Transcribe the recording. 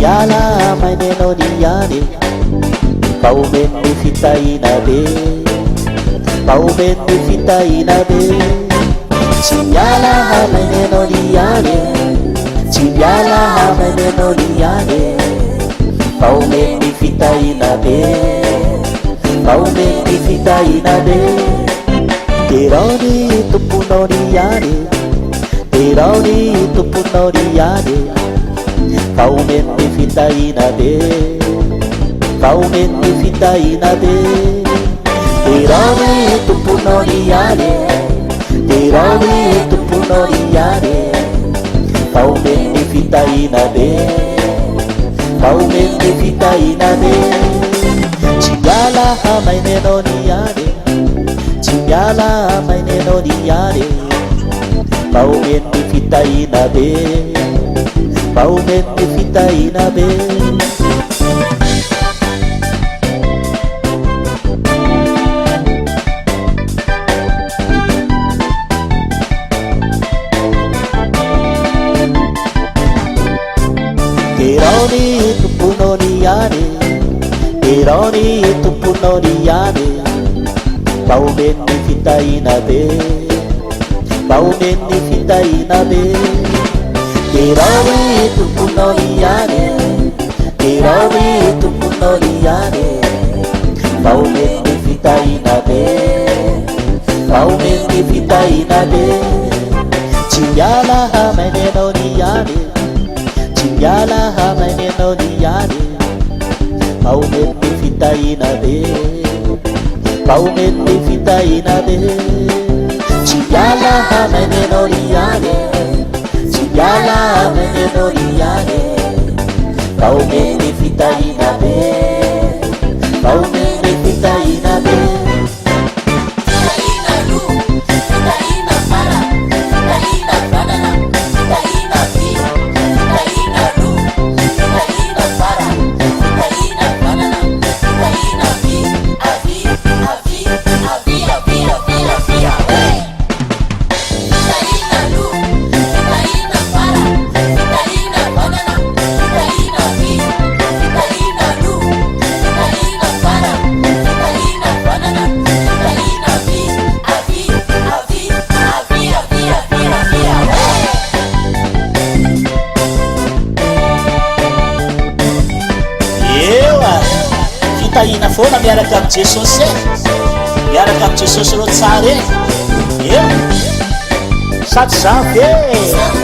miala mainenao niany mba omeny fitahina be mba omeny fitahina be tsy miala mainenao niany tsy miala mainenao niany mba omeny fitahina be mba omeny fitahina be terao ny tomponao niany terao ny tomponao niany mba omeny fitahina be mba omeny fitahina be terao ny tomponao niany terao ny tomponao niany mba omeny fitahina be mba omeny fitahina be tsy miala mainenao niany tsy miala mainenao niany mba omeny fitahina be mba omeny fitahina be terao ny tomponao niany terao ny tomponao niany mba omeny fitahina be mba omeny fitahina be terao ny tomponao niany terao ny tomponao niany mba omeny fitahina be mba omeny fitahina be tsy miala mainenao niany tsy miala mainenao niany mba omeny fitahina be mba omeny fitahina be tsy miala mainenao niany tsy miala mainenao niany mba omeny fitahina be mba omeny fitahina be fitahina foana miaraka amin'ny jesosy miaraka amin'ny jesosy reo tsara eo sady zavy e